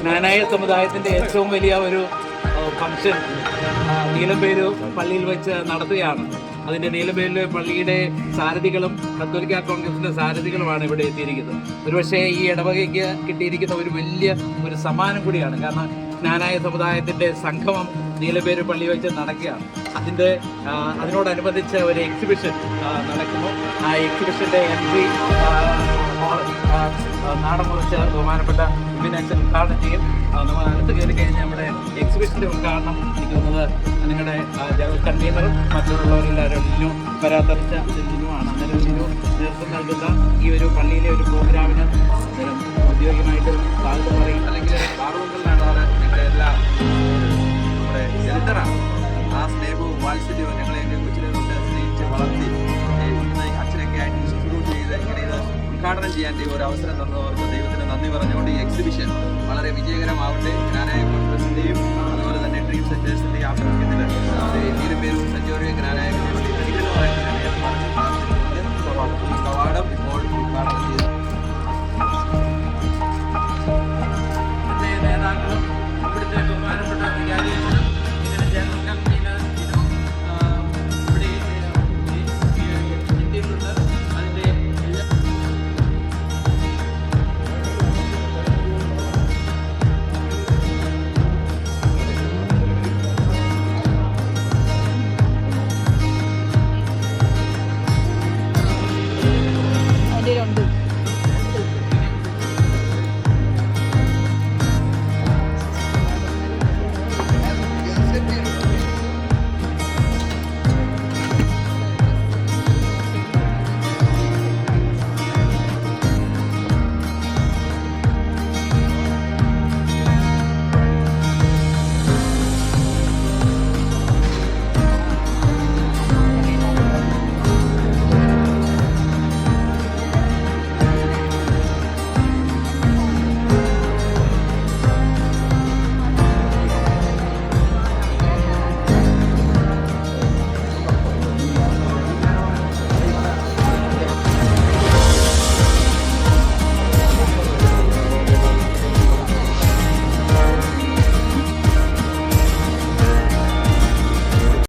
ജ്ഞാനായ സമുദായത്തിൻ്റെ ഏറ്റവും വലിയ ഒരു ഫംഗ്ഷൻ നീലംപേരൂർ പള്ളിയിൽ വെച്ച് നടത്തുകയാണ്. അതിൻ്റെ നീലംപേരൂർ പള്ളിയുടെ സാരഥികളും കത്തോലിക്ക കോൺഗ്രസിൻ്റെ സാരഥികളുമാണ് ഇവിടെ എത്തിയിരിക്കുന്നത്. ഒരുപക്ഷെ ഈ ഇടവകയ്ക്ക് കിട്ടിയിരിക്കുന്ന ഒരു വലിയ ഒരു സമ്മാനം കൂടിയാണ്. കാരണം ജ്ഞാനായ സമുദായത്തിൻ്റെ സംഗമം നീലംപേരൂർ പള്ളി വെച്ച് നടക്കുകയാണ്. അതിനോടനുബന്ധിച്ച് ഒരു എക്സിബിഷൻ നടക്കുന്നു. ആ എക്സിബിഷൻ്റെ എൻട്രി നാടൻ മുറിച്ച് ബഹുമാനപ്പെട്ട വിപിനച്ഛൻ ഉദ്ഘാടനം ചെയ്യും. നമ്മൾ അടുത്ത് കയറി കഴിഞ്ഞ് നമ്മുടെ എക്സിബിഷൻ്റെ ഉദ്ഘാടനം ചെയ്യുന്നത് നിങ്ങളുടെ ജനറൽ കൺവീനറും മറ്റുള്ളവരെല്ലാവരും ലിനു പരാത്തറിച്ച ലിനുവാണ്. അന്നേരം ലിനു നേതൃത്വം നൽകുന്ന ഈ ഒരു പള്ളിയിലെ ഒരു പ്രോഗ്രാമിന് ഔദ്യോഗികമായിട്ട് സ്വാഗതം പറയും. അല്ലെങ്കിൽ പാർവങ്ങളിലാണ് ഞങ്ങളുടെ എല്ലാ നമ്മുടെ ജനതറാണ്. ആ സ്നേഹവും വാത്സല്യവും ഞങ്ങളെയൊക്കെ കൊച്ചിലെ തൊട്ട് സ്നേഹിച്ച് വളർത്തി ഇന്ന് അച്ഛനൊക്കെ ആയിട്ട് ശുശ്രൂഷ ചെയ്ത് ഇങ്ങനെ ഇത് ഉദ്ഘാടനം ചെയ്യാൻ ഒരു അവസരം തന്നവർക്ക് ദൈവത്തിന് നന്ദി പറഞ്ഞുകൊണ്ട് ഈ എക്സിബിഷൻ വളരെ വിജയകരമാവട്ടെ. ജ്ഞാനായ കോൺഗ്രസിൻ്റെയും അതുപോലെ തന്നെ ഡ്രീം സെൻറ്റേഴ്സിൻ്റെയും ആഭിമുഖ്യത്തിൽ നീലംപേരൂർ സെൻറ് ജോർജ് ജ്ഞാനായ